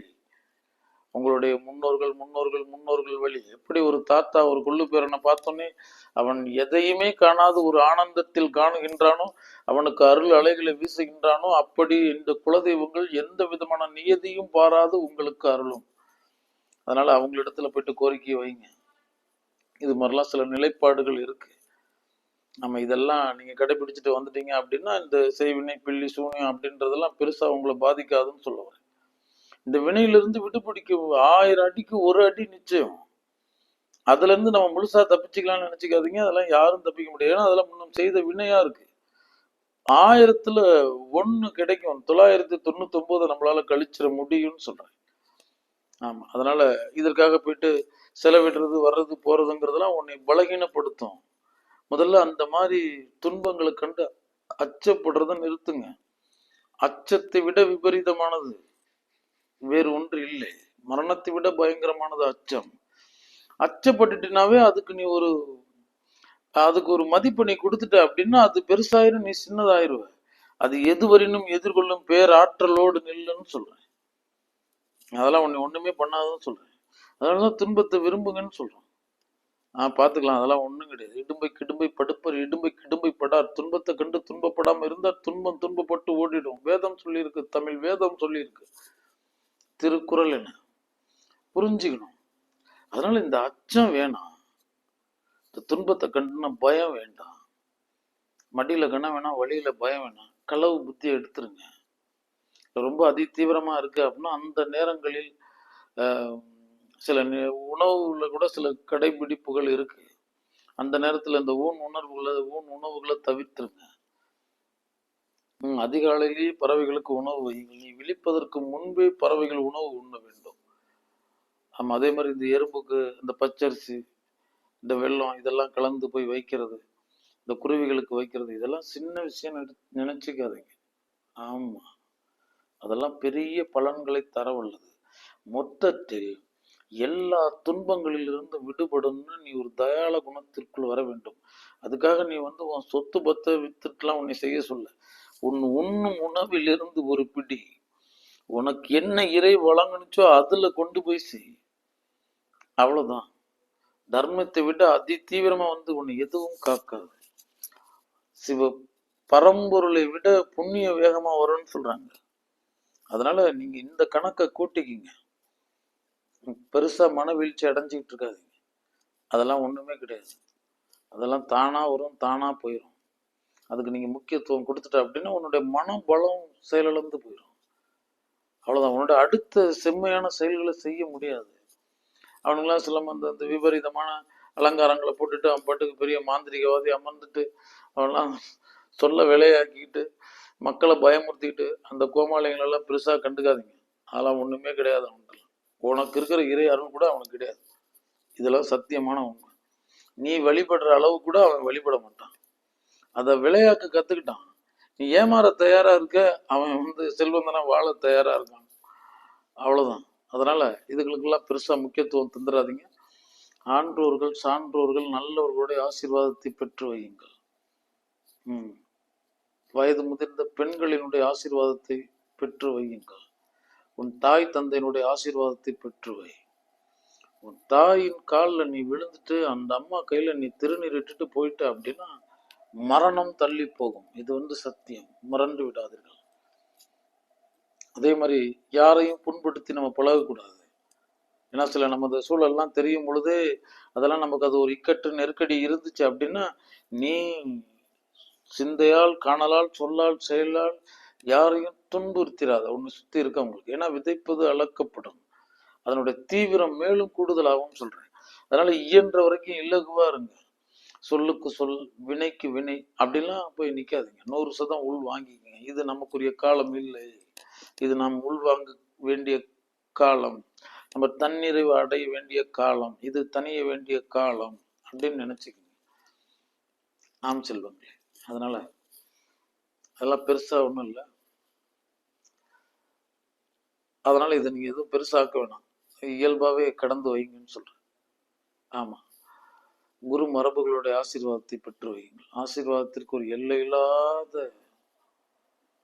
Speaker 1: உங்களுடைய முன்னோர்கள் முன்னோர்கள் முன்னோர்கள் வழி. எப்படி ஒரு தாத்தா ஒரு கொள்ளு பேரனை பார்த்தோன்னே அவன் எதையுமே காணாது ஒரு ஆனந்தத்தில் காணுகின்றானோ, அவனுக்கு அருள் அலைகளை வீசுகின்றானோ, அப்படி இந்த குலதெய்வங்கள் எந்த விதமான நியதியும் பாராது உங்களுக்கு அருளும். அதனால அவங்களிடத்துல போயிட்டு கோரிக்கை வைங்க. இது மாதிரிலாம் சில நிலைப்பாடுகள் இருக்கு. நம்ம இதெல்லாம் நீங்க கடைபிடிச்சிட்டு வந்துட்டீங்க அப்படின்னா இந்த செய்வினை பில்லி சூனியம் அப்படின்றதெல்லாம் பெருசா உங்களை பாதிக்காதுன்னு சொல்லுவேன். இந்த வினையிலிருந்து விடுபிடிக்க 1000 அடிக்கு ஒரு அடி நிச்சயம். அதுல இருந்து நம்ம முழுசா தப்பிச்சுக்கலாம்னு நினைச்சுக்காதீங்க. அதெல்லாம் யாரும் தப்பிக்க முடியாது. ஏன்னா அதெல்லாம் முன்னும் செய்த வினையா இருக்கு. 1000த்துல 1 கிடைக்கும், 999 நம்மளால கழிச்சிட முடியும்னு சொல்றேன். ஆமா, அதனால இதற்காக போயிட்டு செலவிடுறது வர்றது போறதுங்கிறதெல்லாம் உன்னை பலகீனப்படுத்தும். முதல்ல அந்த மாதிரி துன்பங்களை கண்டு அச்சப்படுறத நிறுத்துங்க. அச்சத்தை விட விபரீதமானது வேறு ஒன்று இல்லை. மரணத்தை விட பயங்கரமானது அச்சம். அச்சப்பட்டுட்டினாவே அதுக்கு ஒரு மதிப்பு நீ கொடுத்துட்ட அப்படின்னா அது பெருசாயிரும், நீ சின்னதாயிருவ. அது எதுவரையினும் எதிர்கொள்ளும் பேராற்றலோடு நில்லுன்னு சொல்றேன். அதெல்லாம் ஒண்ணுமே பண்ணாதுன்னு சொல்றேன். அதனாலதான் துன்பத்தை விரும்புங்கன்னு சொல்றேன். பார்த்துக்கலாம், அதெல்லாம் ஒண்ணும் கிடையாது. இடும்பை கிடும்பை படுப்பர் இடும்பை கிடும்பை படார். துன்பத்தை கண்டு துன்பப்படாம இருந்தா துன்பம் துன்பப்பட்டு ஓடிடும். வேதம் சொல்லியிருக்கு, தமிழ் வேதம் சொல்லியிருக்கு. திருக்குறள் என்ன புரிஞ்சுக்கணும். அதனால இந்த அச்சம் வேணாம். இந்த துன்பத்தை கண்டுன பயம் வேண்டாம். மடியில கண்ண வேணாம், வழியில பயம் வேணாம். களவு புத்தியை எடுத்துருங்க. ரொம்ப அதி தீவிரமா இருக்கு அப்படின்னா அந்த நேரங்களில் சில உணவுல கூட சில கடைபிடிப்புகள் இருக்கு. அந்த நேரத்துல இந்த ஊன் உணவுகளை தவிர்த்துருங்க. அதிகாலையிலேயே பறவைகளுக்கு உணவு வையுங்கள். நீ விழிப்பதற்கு முன்பே பறவைகள் உணவு உண்ண வேண்டும். ஆமா, அதே மாதிரி இந்த எறும்புக்கு இந்த பச்சரிசி, இந்த வெல்லம் இதெல்லாம் கலந்து போய் வைக்கிறது, இந்த குருவிகளுக்கு வைக்கிறது, இதெல்லாம் சின்ன விஷயம் நினைச்சுக்காதீங்க. ஆமா, அதெல்லாம் பெரிய பலன்களை தர உள்ளது. மொத்தத்தில் எல்லா துன்பங்களிலிருந்து விடுபடணும்னு நீ ஒரு தயாள குணத்திற்குள் வர வேண்டும். அதுக்காக நீ உன் சொத்து பத்தை வித்துட்டுலாம் உன்னை செய்ய சொல்ல. உன் உண்ணும் உணவிலிருந்து ஒரு பிடி உனக்கு என்ன இறை வழங்கணுச்சோ அதுல கொண்டு போய் செய். அவ்வளவுதான். தர்மத்தை விட அதி தீவிரமா உன்னை எதுவும் காக்காது. சிவ பரம்பொருளை விட புண்ணிய வேகமா வரும்னு சொல்றாங்க. அதனால நீங்க இந்த கணக்கை கூட்டிக்கிங்க. பெருசா மன வீழ்ச்சி அடைஞ்சிக்கிட்டு இருக்காதீங்க. அதெல்லாம் ஒண்ணுமே கிடையாது. அதெல்லாம் தானா வரும், தானா போயிடும். அதுக்கு நீங்க முக்கியத்துவம் கொடுத்துட்ட அப்படின்னா உன்னுடைய மனபலம் செயலிழந்து போயிடும். அவ்வளவுதான். உன்னுடைய அடுத்த செம்மையான செயல்களை செய்ய முடியாது. அவனுங்களாம் சில அந்த விபரீதமான அலங்காரங்களை போட்டுட்டு அவன் பாட்டுக்கு பெரிய மாந்திரிகவாதி அமர்ந்துட்டு அவன்லாம் சொல்ல விலையாக்கிட்டு மக்களை பயமுறுத்திக்கிட்டு அந்த கோமாளிகளெல்லாம் பெருசா கண்டுக்காதீங்க. அதெல்லாம் ஒண்ணுமே கிடையாது. அவனுக்கு உனக்கு இருக்கிற இறை அருள் கூட அவனுக்கு கிடையாது. இதெல்லாம் சத்தியமான உண்மை. நீ வழிபடுற அளவு கூட அவன் வழிபட மாட்டான். அதை விளையாக்க கத்துக்கிட்டான். நீ ஏமாற தயாரா இருக்க, அவன் செல்வந்தனா வாழ தயாரா இருக்கான். அவ்வளவுதான். அதனால இதுகளுக்கெல்லாம் பெருசா முக்கியத்துவம் தந்துடாதீங்க. ஆன்றோர்கள் சான்றோர்கள் நல்லவர்களுடைய ஆசீர்வாதத்தை பெற்று வையுங்கள். வயது முதிர்ந்த பெண்களினுடைய ஆசீர்வாதத்தை பெற்று வையுங்கள். உன் தாய் தந்தையினுடைய ஆசீர்வாதத்தை பெற்று வை. உன் தாயின் காலில் நீ விழுந்துட்டு அந்த அம்மா கையில நீ திருநீர் இட்டுட்டு போயிட்ட அப்படின்னா மரணம் தள்ளி போகும். இது சத்தியம். மறந்து விடாதீர்கள். அதே மாதிரி யாரையும் புண்படுத்தி நம்ம பழகக்கூடாது. ஏன்னா சில நமது சூழல்லாம் தெரியும் பொழுதே அதெல்லாம் நமக்கு அது ஒரு இக்கட்டு நெருக்கடி இருந்துச்சு அப்படின்னா நீ சிந்தையால் காணலால் சொல்லால் செயலால் யாரையும் துன்புறுத்திராத ஒன்று சுத்தி இருக்கவங்களுக்கு. ஏன்னா விதைப்பது அளக்கப்படும். அதனுடைய தீவிரம் மேலும் கூடுதலாகவும் சொல்றேன். அதனால இயன்ற வரைக்கும் இலகுவா இருங்க. சொல்லுக்கு சொல், வினைக்கு வினை அப்படிலாம் போய் நிக்காதீங்க. 100% உள் வாங்கிக்கங்க. இது நமக்குரிய காலம் இல்லை. இது நாம் உள்வாங்க வேண்டிய காலம். நம்ம தன்னிறைவு அடைய வேண்டிய காலம். இது தனிய வேண்டிய காலம் அப்படின்னு நினைச்சுக்கோங்க. ஆம் செல்வங்களே. அதனால அதெல்லாம் பெருசா ஒண்ணும் இல்லை. அதனால இதை நீங்க எதுவும் பெருசாக்க வேணாம். இயல்பாவே கடந்து வைங்கன்னு சொல்றேன். ஆமா, குரு மரபுகளுடைய ஆசீர்வாதத்தை பெற்று வையுங்கள். ஆசீர்வாதத்திற்கு ஒரு எல்லையில்லாத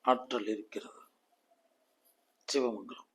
Speaker 1: ஆற்றல் இருக்கிறது. சிவமங்கலம்.